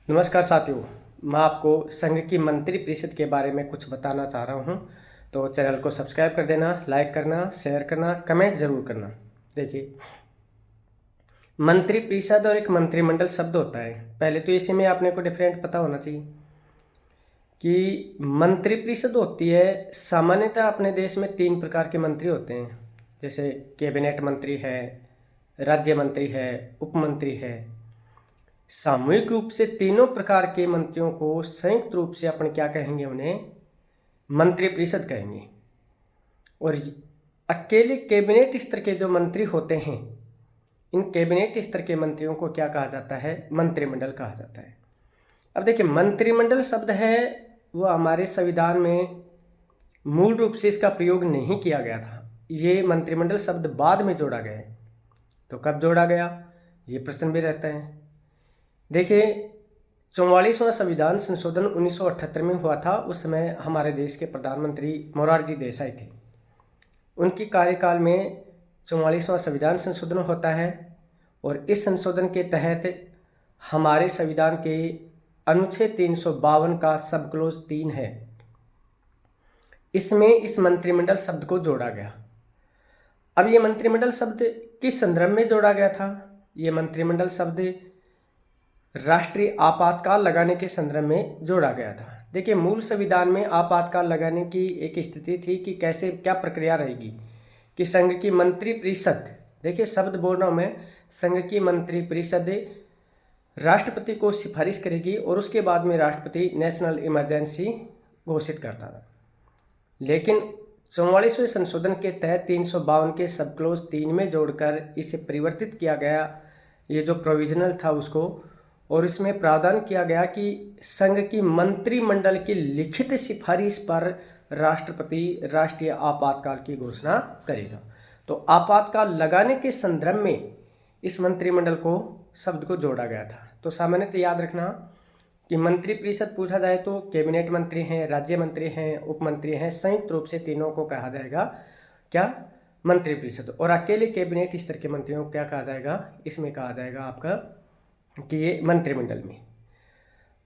नमस्कार साथियों, मैं आपको संघ की मंत्री परिषद के बारे में कुछ बताना चाह रहा हूं। तो चैनल को सब्सक्राइब कर देना, लाइक करना, शेयर करना, कमेंट ज़रूर करना। देखिए, मंत्री परिषद और एक मंत्रिमंडल शब्द होता है। पहले तो इसी में आपने को डिफरेंट पता होना चाहिए कि मंत्री परिषद होती है। सामान्यतः अपने देश में 3 प्रकार के मंत्री होते हैं, जैसे कैबिनेट मंत्री है, राज्य मंत्री है, उप मंत्री है। सामूहिक रूप से तीनों प्रकार के मंत्रियों को संयुक्त रूप से अपन क्या कहेंगे, उन्हें मंत्री परिषद कहेंगे। और अकेले कैबिनेट स्तर के जो मंत्री होते हैं, इन कैबिनेट स्तर के मंत्रियों को क्या कहा जाता है, मंत्रिमंडल कहा जाता है। अब देखिए, मंत्रिमंडल शब्द है वो हमारे संविधान में मूल रूप से इसका प्रयोग नहीं किया गया था। ये मंत्रिमंडल शब्द बाद में जोड़ा गया है। तो कब जोड़ा गया, ये प्रश्न भी रहता है। देखिए, 44वां संविधान संशोधन 1978 में हुआ था। उस समय हमारे देश के प्रधानमंत्री मोरारजी देसाई थे। उनकी कार्यकाल में 44वां संविधान संशोधन होता है और इस संशोधन के तहत हमारे संविधान के अनुच्छेद 352 का सब क्लोज 3 है, इसमें इस मंत्रिमंडल शब्द को जोड़ा गया। अब ये मंत्रिमंडल शब्द किस संदर्भ में जोड़ा गया था? ये मंत्रिमंडल शब्द राष्ट्रीय आपातकाल लगाने के संदर्भ में जोड़ा गया था। देखिए, मूल संविधान में आपातकाल लगाने की एक स्थिति थी कि कैसे क्या प्रक्रिया रहेगी कि संघ की मंत्री परिषद, देखिए शब्द बोल रहा हूँ मैं, संघ की मंत्री परिषद राष्ट्रपति को सिफारिश करेगी और उसके बाद में राष्ट्रपति नेशनल इमरजेंसी घोषित करता था। लेकिन 44वें संशोधन के तहत 352 के सब क्लोज 3 में जोड़कर इसे परिवर्तित किया गया, ये जो प्रोविजनल था उसको, और इसमें प्रावधान किया गया कि संघ की मंत्रिमंडल की लिखित सिफारिश पर राष्ट्रपति राष्ट्रीय आपातकाल की घोषणा करेगा। तो आपातकाल लगाने के संदर्भ में इस मंत्रिमंडल को शब्द को जोड़ा गया था। तो सामान्यतः याद रखना कि मंत्री परिषद पूछा जाए तो कैबिनेट मंत्री हैं, राज्य मंत्री हैं, उप मंत्री हैं, संयुक्त रूप से तीनों को कहा जाएगा क्या, मंत्री परिषद। और अकेले कैबिनेट स्तर के मंत्रियों को क्या कहा जाएगा, इसमें कहा जाएगा आपका कि ये मंत्रिमंडल में।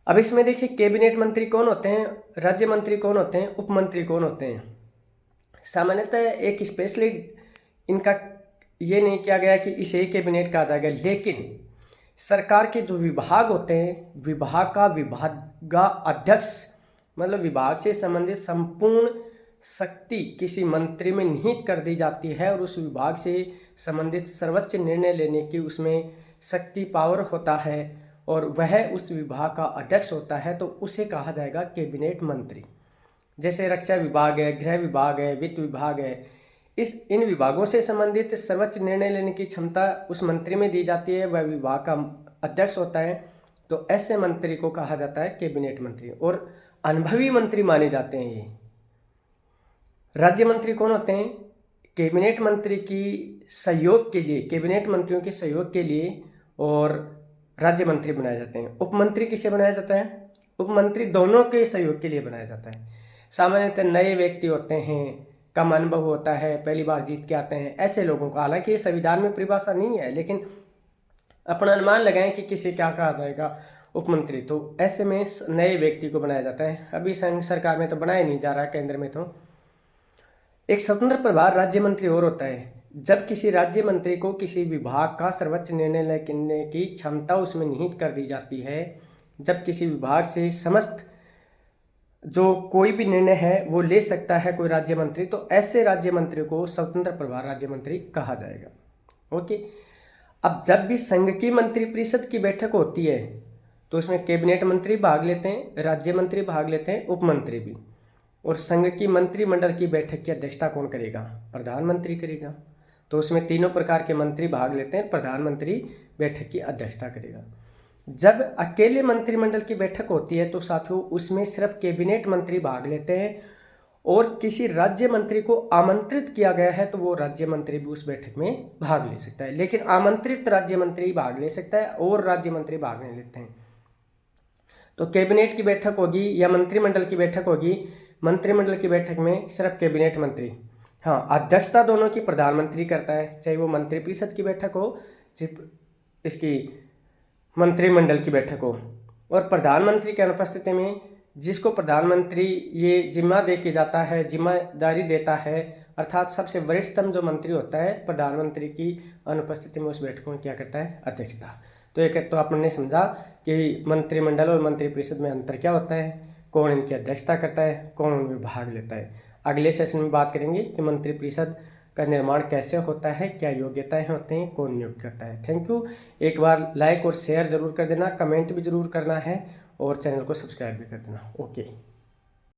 अब इसमें देखिए, कैबिनेट मंत्री कौन होते हैं, राज्य मंत्री कौन होते हैं, उप मंत्री कौन होते हैं। सामान्यतः एक स्पेशली इनका ये नहीं किया गया कि इसे कैबिनेट कहा जाएगा, लेकिन सरकार के जो विभाग होते हैं, विभाग का विभागाध्यक्ष, मतलब विभाग से संबंधित संपूर्ण शक्ति किसी मंत्री में निहित कर दी जाती है और उस विभाग से संबंधित सर्वोच्च निर्णय लेने की उसमें शक्ति पावर होता है और वह उस विभाग का अध्यक्ष होता है, तो उसे कहा जाएगा कैबिनेट मंत्री। जैसे रक्षा विभाग है, गृह विभाग है, वित्त विभाग है, इन विभागों से संबंधित सर्वोच्च निर्णय लेने की क्षमता उस मंत्री में दी जाती है, वह विभाग का अध्यक्ष होता है। तो ऐसे मंत्री को कहा जाता है कैबिनेट मंत्री और अनुभवी मंत्री माने जाते हैं ये। राज्य मंत्री कौन होते हैं, कैबिनेट मंत्री की सहयोग के लिए, कैबिनेट मंत्रियों के सहयोग के लिए और राज्य मंत्री बनाए जाते हैं। उप मंत्री किसे बनाया जाता है, उप मंत्री दोनों के सहयोग के लिए बनाया जाता है। सामान्यतः नए व्यक्ति होते हैं, कम अनुभव होता है, पहली बार जीत के आते हैं, ऐसे लोगों का, हालांकि ये संविधान में परिभाषा नहीं है, लेकिन अपना अनुमान लगाएं कि किसे क्या कहा जाएगा, उप मंत्री। तो ऐसे में नए व्यक्ति को बनाया जाता है। अभी संघ सरकार में तो बनाया नहीं जा रहा, केंद्र में तो एक स्वतंत्र प्रभार राज्य मंत्री और होता है। जब किसी राज्य मंत्री को किसी विभाग का सर्वोच्च निर्णय लेने की क्षमता उसमें निहित कर दी जाती है, जब किसी विभाग से समस्त जो कोई भी निर्णय है वो ले सकता है कोई राज्य मंत्री, तो ऐसे राज्य मंत्री को स्वतंत्र प्रभार राज्य मंत्री कहा जाएगा। ओके। अब जब भी संघ की मंत्री परिषद की बैठक होती है तो उसमें कैबिनेट मंत्री भाग लेते हैं, राज्य मंत्री भाग लेते हैं, उप मंत्री भी। और संघ की मंत्रिमंडल की बैठक की अध्यक्षता कौन करेगा, प्रधानमंत्री करेगा। तो उसमें तीनों प्रकार के मंत्री भाग लेते हैं, प्रधानमंत्री बैठक की अध्यक्षता करेगा। जब अकेले मंत्रिमंडल की बैठक होती है तो साथियों उसमें सिर्फ कैबिनेट मंत्री भाग लेते हैं और किसी राज्य मंत्री को आमंत्रित किया गया है तो वो राज्य मंत्री भी उस बैठक में भाग ले सकता है। लेकिन आमंत्रित राज्य मंत्री भाग ले सकता है और राज्य मंत्री भाग नहीं लेते हैं। तो कैबिनेट की बैठक होगी या मंत्रिमंडल की बैठक होगी, मंत्रिमंडल की बैठक में सिर्फ कैबिनेट मंत्री, हाँ, अध्यक्षता दोनों की प्रधानमंत्री करता है, चाहे वो मंत्रिपरिषद की बैठक हो, चाहे इसकी मंत्रिमंडल की बैठक हो। और प्रधानमंत्री की अनुपस्थिति में जिसको प्रधानमंत्री ये जिम्मा दे के जाता है, जिम्मेदारी देता है, अर्थात सबसे वरिष्ठतम जो मंत्री होता है, प्रधानमंत्री की अनुपस्थिति में उस बैठकों में क्या करता है, अध्यक्षता। तो एक तो आपने समझा कि मंत्रिमंडल और मंत्रिपरिषद में अंतर क्या होता है, कौन इनकी अध्यक्षता करता है, कौन उनमें भाग लेता है। अगले सेशन में बात करेंगे कि मंत्रिपरिषद का निर्माण कैसे होता है, क्या योग्यताएं होती हैं, कौन नियुक्त करता है। Thank you. एक बार लाइक और शेयर जरूर कर देना, कमेंट भी जरूर करना है और चैनल को सब्सक्राइब भी कर देना। ओके।